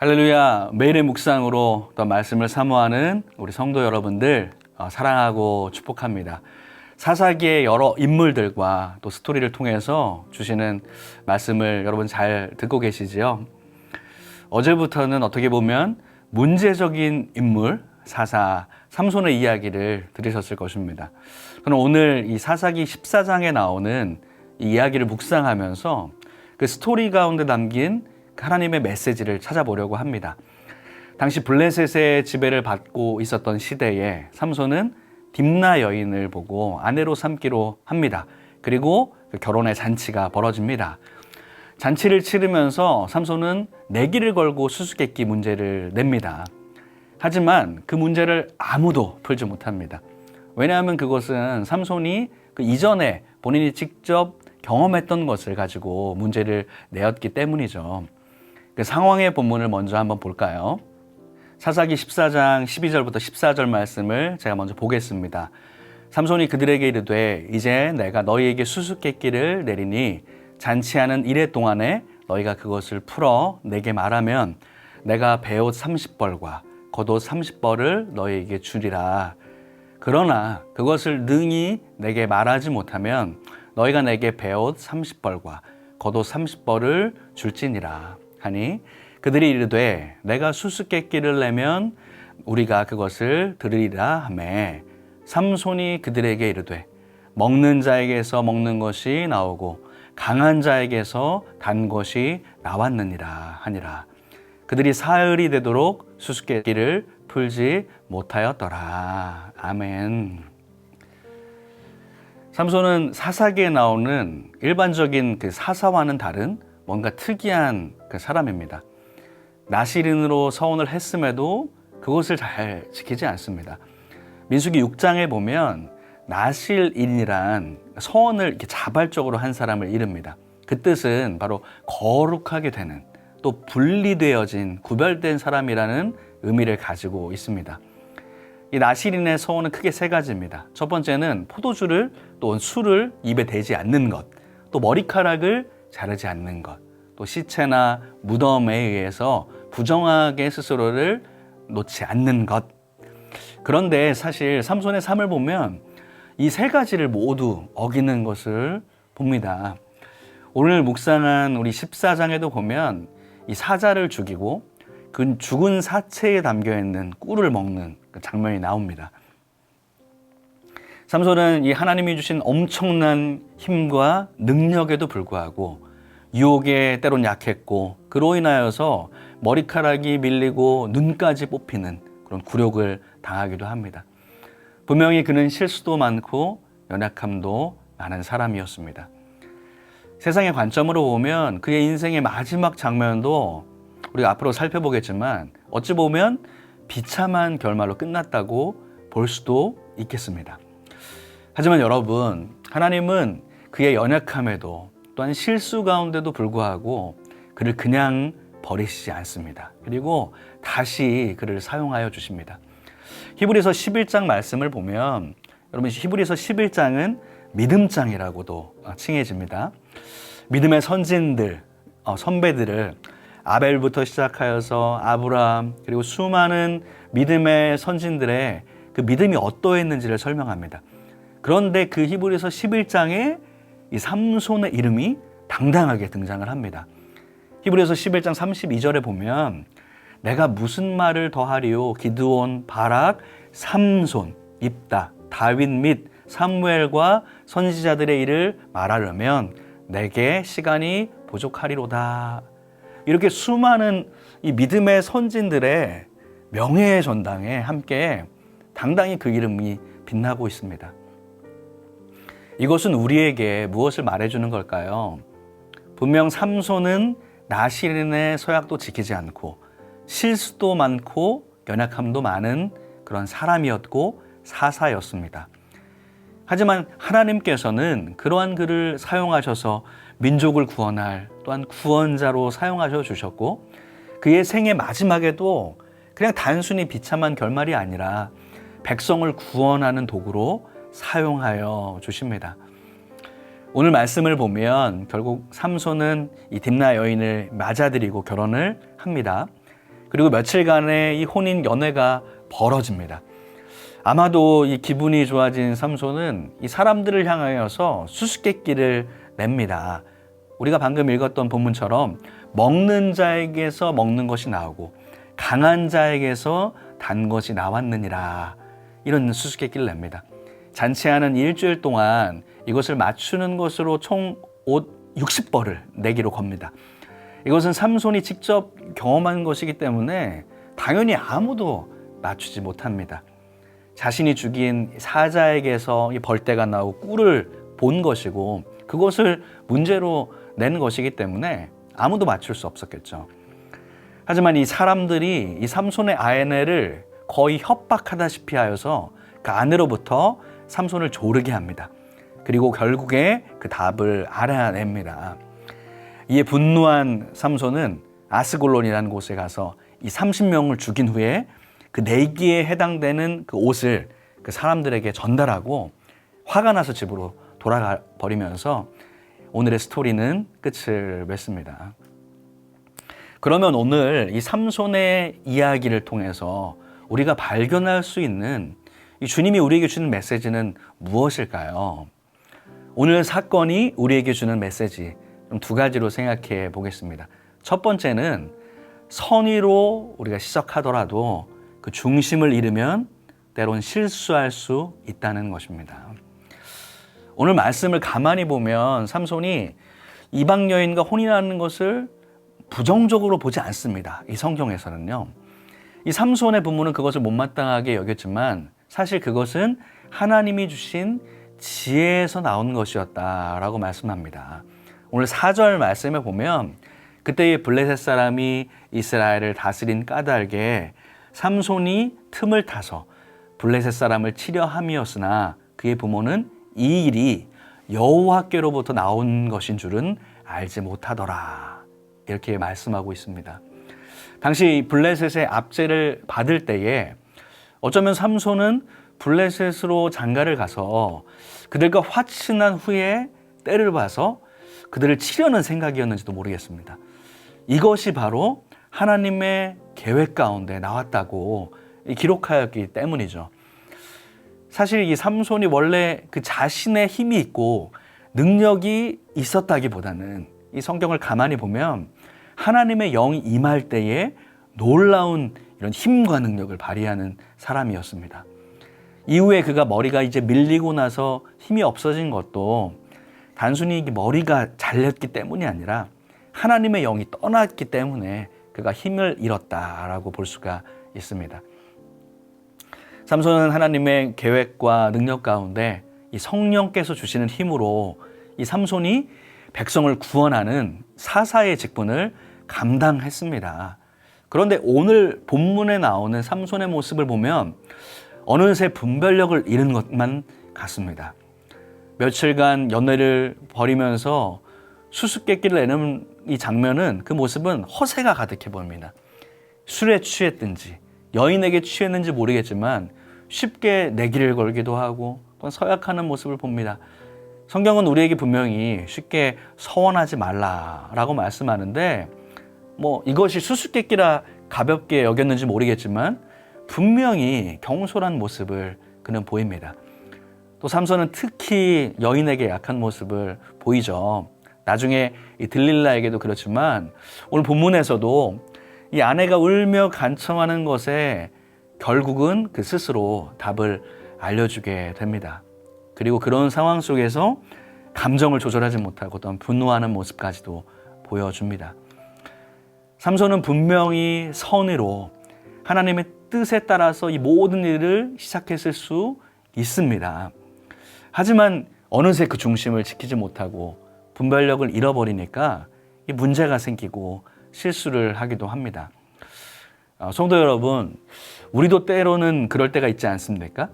할렐루야. 매일의 묵상으로 또 말씀을 사모하는 우리 성도 여러분들 사랑하고 축복합니다. 사사기의 여러 인물들과 또 스토리를 통해서 주시는 말씀을 여러분 잘 듣고 계시지요? 어제부터는 어떻게 보면 문제적인 인물 사사 삼손의 이야기를 들으셨을 것입니다. 저는 오늘 이 사사기 14장에 나오는 이 이야기를 묵상하면서 그 스토리 가운데 담긴 하나님의 메시지를 찾아보려고 합니다. 당시 블레셋의 지배를 받고 있었던 시대에 삼손은 딥나 여인을 보고 아내로 삼기로 합니다. 그리고 결혼의 잔치가 벌어집니다. 잔치를 치르면서 삼손은 내기를 걸고 수수께끼 문제를 냅니다. 하지만 그 문제를 아무도 풀지 못합니다. 왜냐하면 그것은 삼손이 그 이전에 본인이 직접 경험했던 것을 가지고 문제를 내었기 때문이죠. 그 상황의 본문을 먼저 한번 볼까요? 사사기 14장 12절부터 14절 말씀을 제가 먼저 보겠습니다. 삼손이 그들에게 이르되 이제 내가 너희에게 수수께끼를 내리니 잔치하는 이래 동안에 너희가 그것을 풀어 내게 말하면 내가 베옷 30벌과 겉옷 30벌을 너희에게 주리라. 그러나 그것을 능히 내게 말하지 못하면 너희가 내게 베옷 30벌과 겉옷 30벌을 줄지니라 하니 그들이 이르되 내가 수수께끼를 내면 우리가 그것을 들으리라 하매 삼손이 그들에게 이르되 먹는 자에게서 먹는 것이 나오고 강한 자에게서 단 것이 나왔느니라 하니라. 그들이 사흘이 되도록 수수께끼를 풀지 못하였더라. 아멘. 삼손은 사사기에 나오는 일반적인 그 사사와는 다른 뭔가 특이한 그 사람입니다. 나실인으로 서원을 했음에도 그것을 잘 지키지 않습니다. 민수기 6장에 보면 나실인이란 서원을 이렇게 자발적으로 한 사람을 이릅니다. 그 뜻은 바로 거룩하게 되는 또 분리되어진 구별된 사람이라는 의미를 가지고 있습니다. 이 나실인의 서원은 크게 세 가지입니다. 첫 번째는 포도주를 또 술을 입에 대지 않는 것, 또 머리카락을 자르지 않는 것, 또 시체나 무덤에 의해서 부정하게 스스로를 놓지 않는 것. 그런데 사실 삼손의 삶을 보면 이 세 가지를 모두 어기는 것을 봅니다. 오늘 묵상한 우리 14장에도 보면 이 사자를 죽이고 그 죽은 사체에 담겨있는 꿀을 먹는 그 장면이 나옵니다. 삼손은 이 하나님이 주신 엄청난 힘과 능력에도 불구하고 유혹에 때론 약했고 그로 인하여서 머리카락이 밀리고 눈까지 뽑히는 그런 굴욕을 당하기도 합니다. 분명히 그는 실수도 많고 연약함도 많은 사람이었습니다. 세상의 관점으로 보면 그의 인생의 마지막 장면도 우리가 앞으로 살펴보겠지만 어찌 보면 비참한 결말로 끝났다고 볼 수도 있겠습니다. 하지만 여러분, 하나님은 그의 연약함에도 또한 실수 가운데도 불구하고 그를 그냥 버리시지 않습니다. 그리고 다시 그를 사용하여 주십니다. 히브리서 11장 말씀을 보면 여러분 히브리서 11장은 믿음장이라고도 칭해집니다. 믿음의 선진들, 선배들을 아벨부터 시작하여서 아브라함 그리고 수많은 믿음의 선진들의 그 믿음이 어떠했는지를 설명합니다. 그런데 그 히브리서 11장에 이 삼손의 이름이 당당하게 등장을 합니다. 히브리서 11장 32절에 보면 내가 무슨 말을 더하리요 기드온, 바락, 삼손, 입다, 다윗 및 사무엘과 선지자들의 일을 말하려면 내게 시간이 부족하리로다. 이렇게 수많은 이 믿음의 선진들의 명예의 전당에 함께 당당히 그 이름이 빛나고 있습니다. 이것은 우리에게 무엇을 말해주는 걸까요? 분명 삼손은 나실인의 서약도 지키지 않고 실수도 많고 연약함도 많은 그런 사람이었고 사사였습니다. 하지만 하나님께서는 그러한 그를 사용하셔서 민족을 구원할 또한 구원자로 사용하셔 주셨고 그의 생의 마지막에도 그냥 단순히 비참한 결말이 아니라 백성을 구원하는 도구로 사용하여 주십니다. 오늘 말씀을 보면 결국 삼손은 이 딥나 여인을 맞아들이고 결혼을 합니다. 그리고 며칠간의 이 혼인 연애가 벌어집니다. 아마도 이 기분이 좋아진 삼손은 이 사람들을 향하여서 수수께끼를 냅니다. 우리가 방금 읽었던 본문처럼 먹는 자에게서 먹는 것이 나오고 강한 자에게서 단 것이 나왔느니라, 이런 수수께끼를 냅니다. 잔치하는 일주일 동안 이것을 맞추는 것으로 총 옷 60벌을 내기로 겁니다. 이것은 삼손이 직접 경험한 것이기 때문에 당연히 아무도 맞추지 못합니다. 자신이 죽인 사자에게서 이 벌떼가 나오고 꿀을 본 것이고 그것을 문제로 낸 것이기 때문에 아무도 맞출 수 없었겠죠. 하지만 이 사람들이 이 삼손의 아내를 거의 협박하다시피 하여서 그 아내로부터 삼손을 조르게 합니다. 그리고 결국에 그 답을 알아냅니다. 이에 분노한 삼손은 아스골론이라는 곳에 가서 이 30명을 죽인 후에 그 내기에 해당되는 그 옷을 그 사람들에게 전달하고 화가 나서 집으로 돌아가 버리면서 오늘의 스토리는 끝을 맺습니다. 그러면 오늘 이 삼손의 이야기를 통해서 우리가 발견할 수 있는 이 주님이 우리에게 주는 메시지는 무엇일까요? 오늘 사건이 우리에게 주는 메시지 두 가지로 생각해 보겠습니다. 첫 번째는 선의로 우리가 시작하더라도 그 중심을 잃으면 때론 실수할 수 있다는 것입니다. 오늘 말씀을 가만히 보면 삼손이 이방 여인과 혼인하는 것을 부정적으로 보지 않습니다. 이 성경에서는요. 이 삼손의 부모는 그것을 못마땅하게 여겼지만 사실 그것은 하나님이 주신 지혜에서 나온 것이었다라고 말씀합니다. 오늘 4절 말씀에 보면 그때의 블레셋 사람이 이스라엘을 다스린 까닭에 삼손이 틈을 타서 블레셋 사람을 치려 함이었으나 그의 부모는 이 일이 여호와께로부터 나온 것인 줄은 알지 못하더라, 이렇게 말씀하고 있습니다. 당시 블레셋의 압제를 받을 때에 어쩌면 삼손은 블레셋으로 장가를 가서 그들과 화친한 후에 때를 봐서 그들을 치려는 생각이었는지도 모르겠습니다. 이것이 바로 하나님의 계획 가운데 나왔다고 기록하였기 때문이죠. 사실 이 삼손이 원래 그 자신의 힘이 있고 능력이 있었다기보다는 이 성경을 가만히 보면 하나님의 영이 임할 때에 놀라운 이런 힘과 능력을 발휘하는 사람이었습니다. 이후에 그가 머리가 이제 밀리고 나서 힘이 없어진 것도 단순히 머리가 잘렸기 때문이 아니라 하나님의 영이 떠났기 때문에 그가 힘을 잃었다라고 볼 수가 있습니다. 삼손은 하나님의 계획과 능력 가운데 이 성령께서 주시는 힘으로 이 삼손이 백성을 구원하는 사사의 직분을 감당했습니다. 그런데 오늘 본문에 나오는 삼손의 모습을 보면 어느새 분별력을 잃은 것만 같습니다. 며칠간 연애를 벌이면서 수수께끼를 내는 이 장면은, 그 모습은 허세가 가득해 보입니다. 술에 취했든지 여인에게 취했는지 모르겠지만 쉽게 내기를 걸기도 하고 또 서약하는 모습을 봅니다. 성경은 우리에게 분명히 쉽게 서원하지 말라라고 말씀하는데 이것이 수수께끼라 가볍게 여겼는지 모르겠지만 분명히 경솔한 모습을 그는 보입니다. 또 삼손은 특히 여인에게 약한 모습을 보이죠. 나중에 이 들릴라에게도 그렇지만 오늘 본문에서도 이 아내가 울며 간청하는 것에 결국은 그 스스로 답을 알려주게 됩니다. 그리고 그런 상황 속에서 감정을 조절하지 못하고 어떤 분노하는 모습까지도 보여줍니다. 삼손은 분명히 선의로 하나님의 뜻에 따라서 이 모든 일을 시작했을 수 있습니다. 하지만 어느새 그 중심을 지키지 못하고 분별력을 잃어버리니까 이 문제가 생기고 실수를 하기도 합니다. 성도 여러분, 우리도 때로는 그럴 때가 있지 않습니까?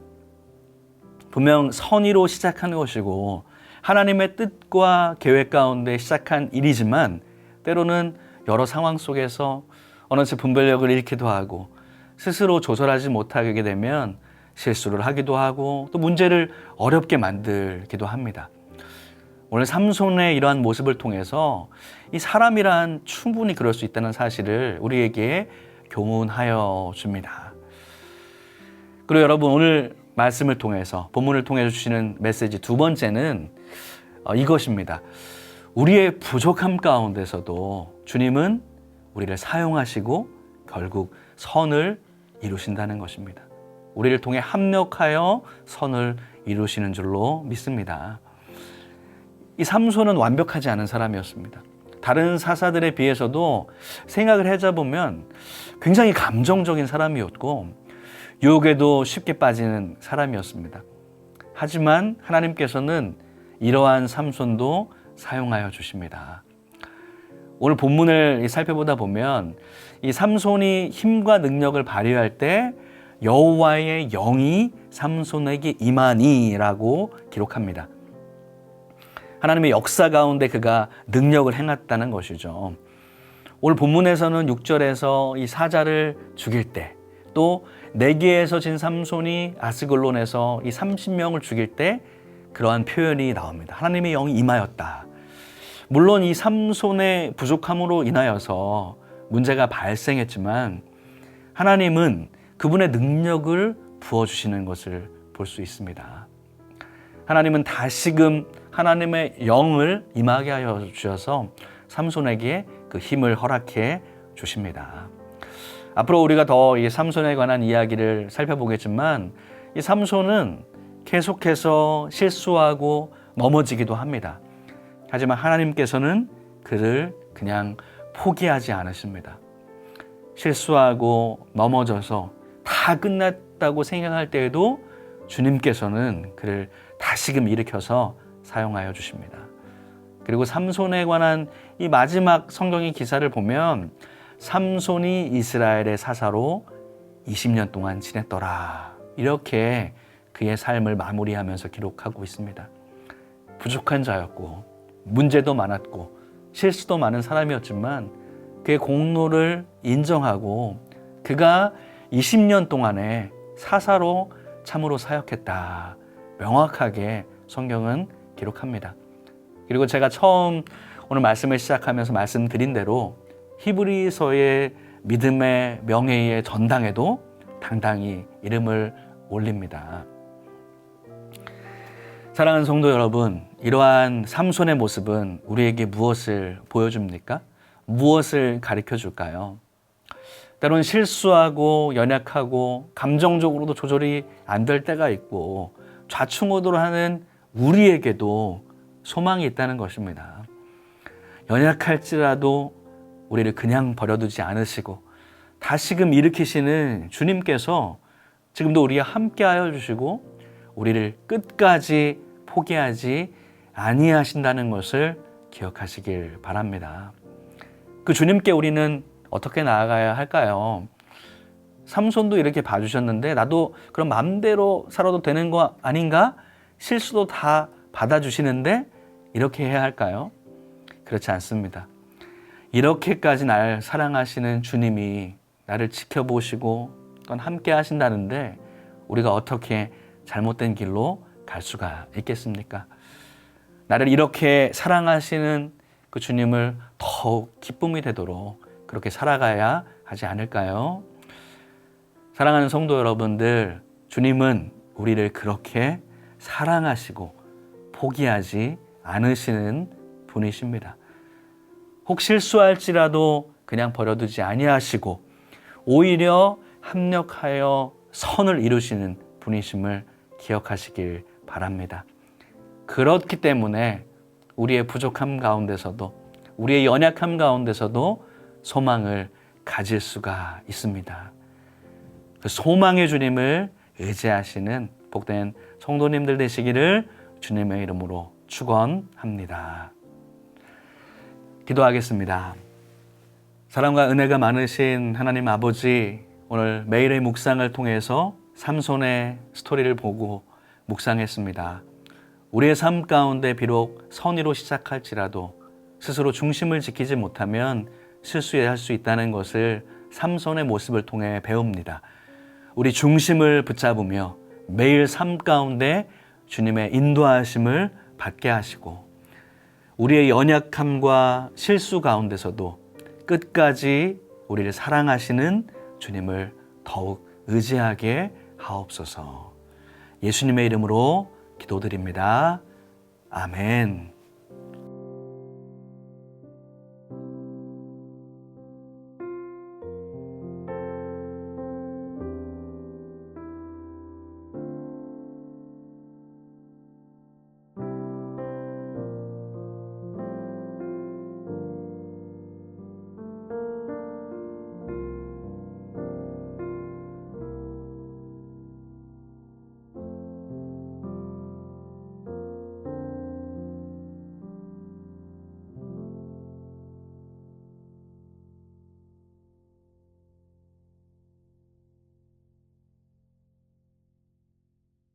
분명 선의로 시작하는 것이고 하나님의 뜻과 계획 가운데 시작한 일이지만 때로는 여러 상황 속에서 어느새 분별력을 잃기도 하고 스스로 조절하지 못하게 되면 실수를 하기도 하고 또 문제를 어렵게 만들기도 합니다. 오늘 삼손의 이러한 모습을 통해서 이 사람이란 충분히 그럴 수 있다는 사실을 우리에게 교훈하여 줍니다. 그리고 여러분, 오늘 말씀을 통해서, 본문을 통해서 주시는 메시지 두 번째는 이것입니다. 우리의 부족함 가운데서도 주님은 우리를 사용하시고 결국 선을 이루신다는 것입니다. 우리를 통해 합력하여 선을 이루시는 줄로 믿습니다. 이 삼손은 완벽하지 않은 사람이었습니다. 다른 사사들에 비해서도 생각을 해보면 굉장히 감정적인 사람이었고 유혹에도 쉽게 빠지는 사람이었습니다. 하지만 하나님께서는 이러한 삼손도 사용하여 주십니다. 오늘 본문을 살펴보다 보면 이 삼손이 힘과 능력을 발휘할 때 여호와의 영이 삼손에게 임하니라고 기록합니다. 하나님의 역사 가운데 그가 능력을 행했다는 것이죠. 오늘 본문에서는 6절에서 이 사자를 죽일 때, 또 내기에서 진 삼손이 아스글론에서 이 30명을 죽일 때 그러한 표현이 나옵니다. 하나님의 영이 임하였다. 물론 이 삼손의 부족함으로 인하여서 문제가 발생했지만 하나님은 그분의 능력을 부어주시는 것을 볼 수 있습니다. 하나님은 다시금 하나님의 영을 임하게 하여 주셔서 삼손에게 그 힘을 허락해 주십니다. 앞으로 우리가 더 이 삼손에 관한 이야기를 살펴보겠지만 이 삼손은 계속해서 실수하고 넘어지기도 합니다. 하지만 하나님께서는 그를 그냥 포기하지 않으십니다. 실수하고 넘어져서 다 끝났다고 생각할 때에도 주님께서는 그를 다시금 일으켜서 사용하여 주십니다. 그리고 삼손에 관한 이 마지막 성경의 기사를 보면 삼손이 이스라엘의 사사로 20년 동안 지냈더라. 이렇게 그의 삶을 마무리하면서 기록하고 있습니다. 부족한 자였고 문제도 많았고 실수도 많은 사람이었지만 그의 공로를 인정하고 그가 20년 동안에 사사로 참으로 사역했다. 명확하게 성경은 기록합니다. 그리고 제가 처음 오늘 말씀을 시작하면서 말씀드린 대로 히브리서의 믿음의 명예의 전당에도 당당히 이름을 올립니다. 사랑하는 성도 여러분, 이러한 삼손의 모습은 우리에게 무엇을 보여줍니까? 무엇을 가르쳐 줄까요? 때로는 실수하고 연약하고 감정적으로도 조절이 안 될 때가 있고 좌충우돌 하는 우리에게도 소망이 있다는 것입니다. 연약할지라도 우리를 그냥 버려두지 않으시고 다시금 일으키시는 주님께서 지금도 우리와 함께하여 주시고 우리를 끝까지 포기하지 아니하신다는 것을 기억하시길 바랍니다. 그 주님께 우리는 어떻게 나아가야 할까요? 삼손도 이렇게 봐주셨는데 나도 그럼 마음대로 살아도 되는 거 아닌가? 실수도 다 받아주시는데 이렇게 해야 할까요? 그렇지 않습니다. 이렇게까지 날 사랑하시는 주님이 나를 지켜보시고 또 함께 하신다는데 우리가 어떻게 잘못된 길로 갈 수가 있겠습니까? 나를 이렇게 사랑하시는 그 주님을 더욱 기쁨이 되도록 그렇게 살아가야 하지 않을까요? 사랑하는 성도 여러분들, 주님은 우리를 그렇게 사랑하시고 포기하지 않으시는 분이십니다. 혹 실수할지라도 그냥 버려두지 아니하시고 오히려 합력하여 선을 이루시는 분이심을 기억하시길 바랍니다. 그렇기 때문에 우리의 부족함 가운데서도 우리의 연약함 가운데서도 소망을 가질 수가 있습니다. 그 소망의 주님을 의지하시는 복된 성도님들 되시기를 주님의 이름으로 축원합니다. 기도하겠습니다. 사랑과 은혜가 많으신 하나님 아버지, 오늘 매일의 묵상을 통해서 삼손의 스토리를 보고 묵상했습니다. 우리의 삶 가운데 비록 선의로 시작할지라도 스스로 중심을 지키지 못하면 실수할 수 있다는 것을 삼손의 모습을 통해 배웁니다. 우리 중심을 붙잡으며 매일 삶 가운데 주님의 인도하심을 받게 하시고 우리의 연약함과 실수 가운데서도 끝까지 우리를 사랑하시는 주님을 더욱 의지하게 하옵소서. 예수님의 이름으로 기도드립니다. 아멘.